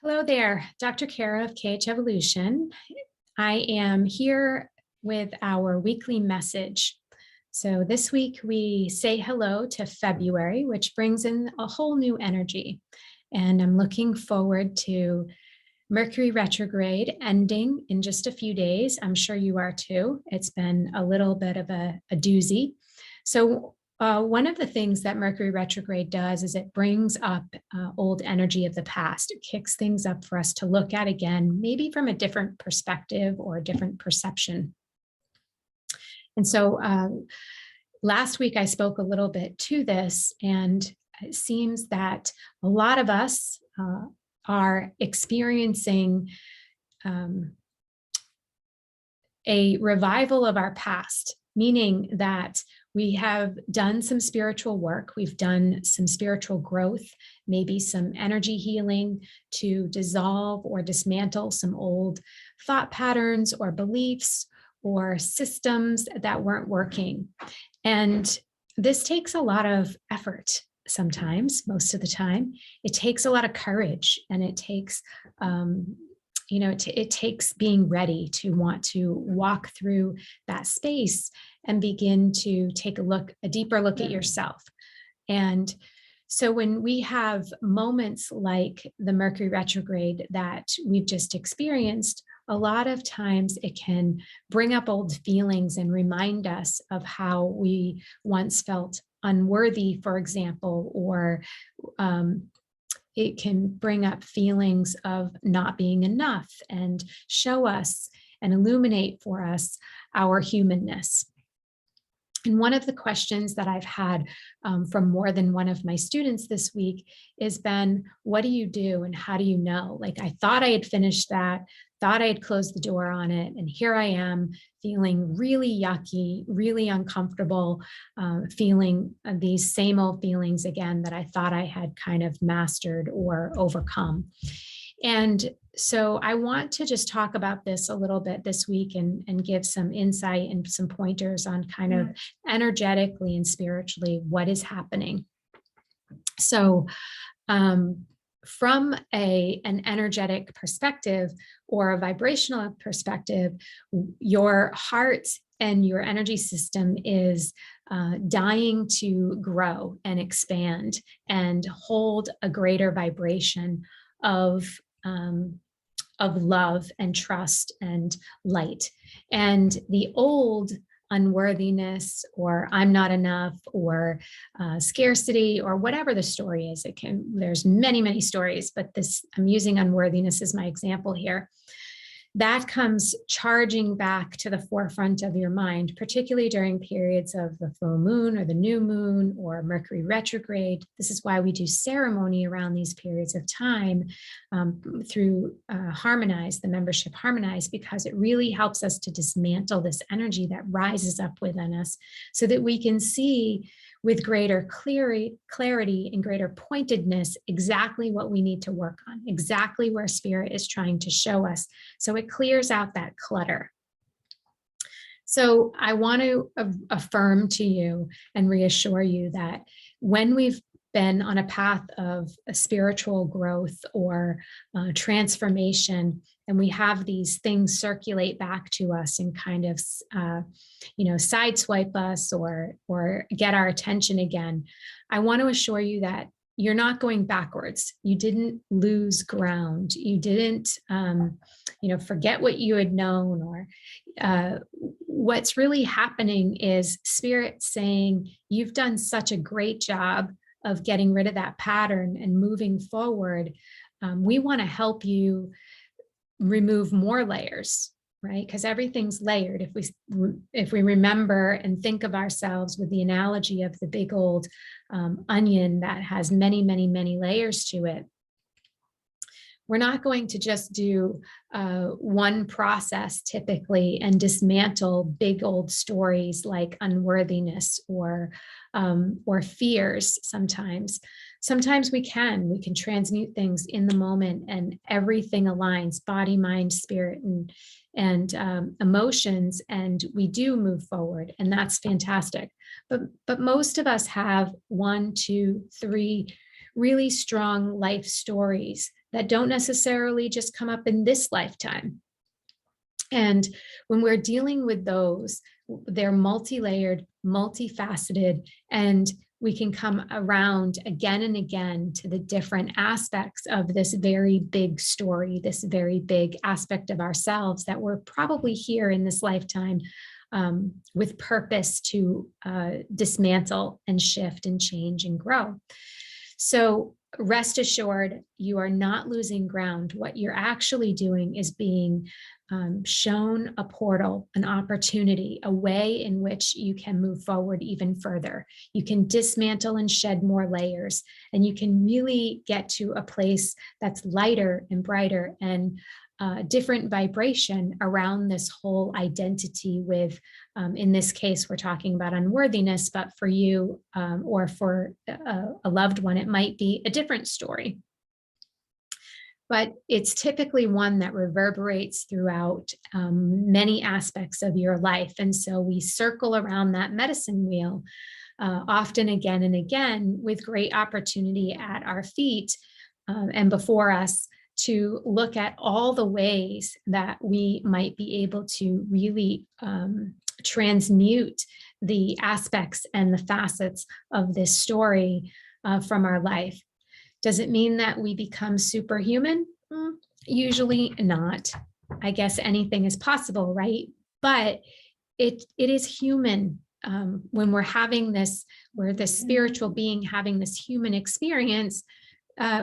Hello there, Dr. Kara of KH Evolution. I am here with our weekly message. So this week we say hello to February, which brings in a whole new energy. And I'm looking forward to Mercury retrograde ending in just a few days. I'm sure you are too. It's been a little bit of a doozy. So one of the things that Mercury retrograde does is it brings up old energy of the past. It kicks things up for us to look at again, maybe from a different perspective or a different perception. And so last week I spoke a little bit to this, and it seems that a lot of us are experiencing a revival of our past, meaning that we have done some spiritual work, we've done some spiritual growth, maybe some energy healing to dissolve or dismantle some old thought patterns or beliefs or systems that weren't working. And this takes a lot of effort. Sometimes, most of the time, it takes a lot of courage, and it takes, it takes being ready to want to walk through that space and begin to take a deeper look at yourself. And so when we have moments like the Mercury retrograde that we've just experienced, a lot of times it can bring up old feelings and remind us of how we once felt unworthy, for example, or it can bring up feelings of not being enough and show us and illuminate for us our humanness. And one of the questions that I've had from more than one of my students this week has been, what do you do and how do you know? Like, I thought I had finished that, thought I had closed the door on it, and here I am feeling really yucky, really uncomfortable, feeling these same old feelings again that I thought I had kind of mastered or overcome. And so I want to just talk about this a little bit this week and give some insight and some pointers on kind of energetically and spiritually what is happening. So from an energetic perspective or a vibrational perspective, your heart and your energy system is dying to grow and expand and hold a greater vibration of love and trust and light. And the old unworthiness or I'm not enough or scarcity or whatever the story is, there's many, many stories, but I'm using unworthiness as my example here. That comes charging back to the forefront of your mind, particularly during periods of the full moon or the new moon or Mercury retrograde. This is why we do ceremony around these periods of time through Harmonize, the membership Harmonize, because it really helps us to dismantle this energy that rises up within us so that we can see with greater clarity and greater pointedness exactly what we need to work on, exactly where spirit is trying to show us. So it clears out that clutter. So I want to affirm to you and reassure you that when we've been on a path of a spiritual growth or transformation, and we have these things circulate back to us and kind of, sideswipe us or get our attention again, I want to assure you that you're not going backwards. You didn't lose ground. You didn't, forget what you had known, or what's really happening is spirit saying, you've done such a great job of getting rid of that pattern and moving forward. We want to help you remove more layers, right? Because everything's layered. If we remember and think of ourselves with the analogy of the big old onion that has many, many, many layers to it, we're not going to just do one process typically and dismantle big old stories like unworthiness or fears sometimes. Sometimes we can transmute things in the moment and everything aligns, body, mind, spirit, and emotions, and we do move forward, and that's fantastic. But most of us have 1, 2, 3 really strong life stories that don't necessarily just come up in this lifetime. And when we're dealing with those, they're multi-layered, multifaceted, and we can come around again and again to the different aspects of this very big story, this very big aspect of ourselves that we're probably here in this lifetime with purpose to dismantle and shift and change and grow. So rest assured, you are not losing ground. What you're actually doing is being shown a portal, an opportunity, a way in which you can move forward even further. You can dismantle and shed more layers, and you can really get to a place that's lighter and brighter and different vibration around this whole identity with, in this case, we're talking about unworthiness, but for you or for a loved one, it might be a different story. But it's typically one that reverberates throughout many aspects of your life. And so we circle around that medicine wheel often again and again with great opportunity at our feet and before us to look at all the ways that we might be able to really transmute the aspects and the facets of this story from our life. Does it mean that we become superhuman? Usually not. I guess anything is possible, right? But it is human when we're having this, we're the spiritual being having this human experience.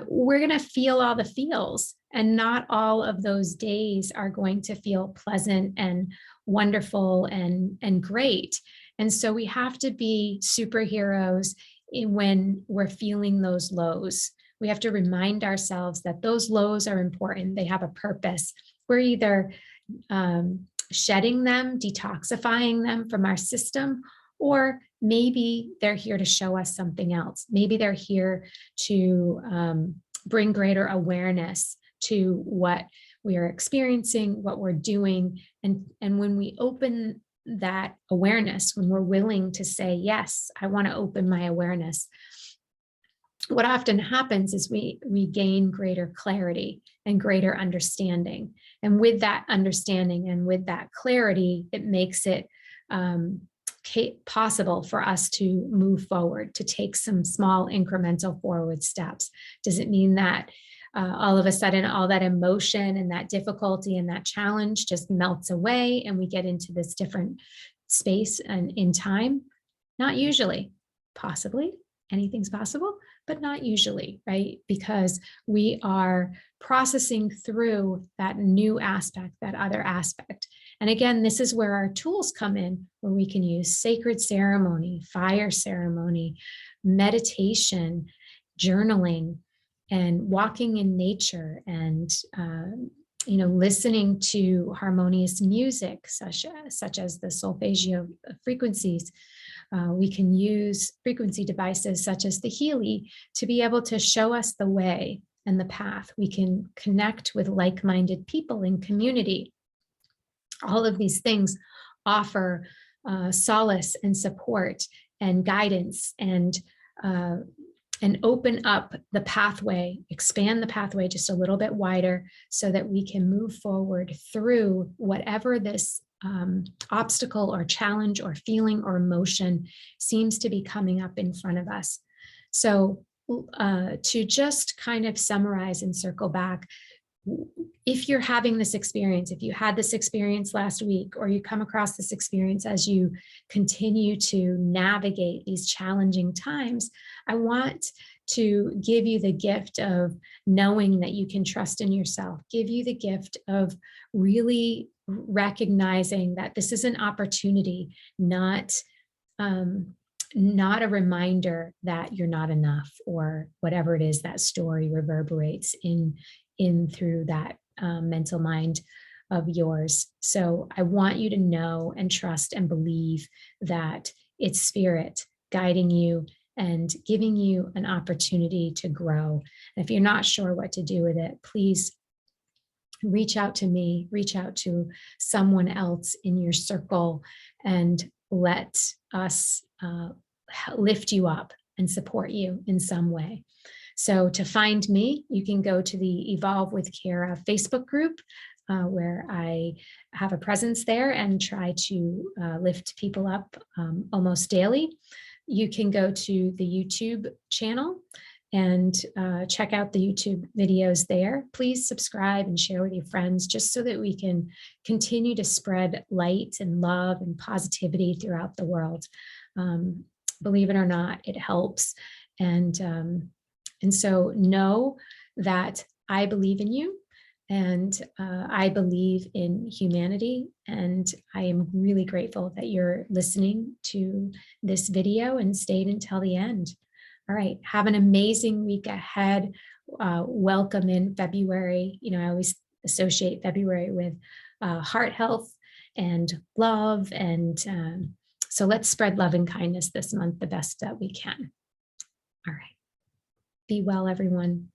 We're going to feel all the feels, and not all of those days are going to feel pleasant and wonderful and great. And so we have to be superheroes when we're feeling those lows. We have to remind ourselves that those lows are important. They have a purpose. We're either shedding them, detoxifying them from our system, or maybe they're here to show us something else. Maybe they're here to bring greater awareness to what we are experiencing, what we're doing. And when we open that awareness, when we're willing to say, yes, I want to open my awareness, what often happens is we gain greater clarity and greater understanding. And with that understanding and with that clarity, it makes it possible for us to move forward, to take some small incremental forward steps. Does it mean that all of a sudden all that emotion and that difficulty and that challenge just melts away and we get into this different space and in time? Not usually. Possibly. Anything's possible, but not usually, right? Because we are processing through that new aspect, that other aspect. And again, this is where our tools come in, where we can use sacred ceremony, fire ceremony, meditation, journaling, and walking in nature, and listening to harmonious music, such as the solfeggio frequencies. We can use frequency devices such as the Healy to be able to show us the way and the path. We can connect with like-minded people in community. All of these things offer solace and support and guidance and open up the pathway, expand the pathway just a little bit wider so that we can move forward through whatever this obstacle or challenge or feeling or emotion seems to be coming up in front of us. So to just kind of summarize and circle back, if you're having this experience, if you had this experience last week, or you come across this experience as you continue to navigate these challenging times, I want to give you the gift of knowing that you can trust in yourself, give you the gift of really recognizing that this is an opportunity, not a reminder that you're not enough, or whatever it is that story reverberates in through that mental mind of yours. So I want you to know and trust and believe that it's spirit guiding you and giving you an opportunity to grow. And if you're not sure what to do with it, please reach out to me, reach out to someone else in your circle, and let us lift you up and support you in some way. So to find me, you can go to the Evolve with Kara Facebook group, where I have a presence there and try to lift people up almost daily. You can go to the YouTube channel and check out the YouTube videos there. Please subscribe and share with your friends, just so that we can continue to spread light and love and positivity throughout the world. Believe it or not, it helps. And so know that I believe in you, and I believe in humanity. And I am really grateful that you're listening to this video and stayed until the end. All right, have an amazing week ahead. Welcome in February. You know, I always associate February with heart health and love. And so let's spread love and kindness this month the best that we can. All right. Be well, everyone.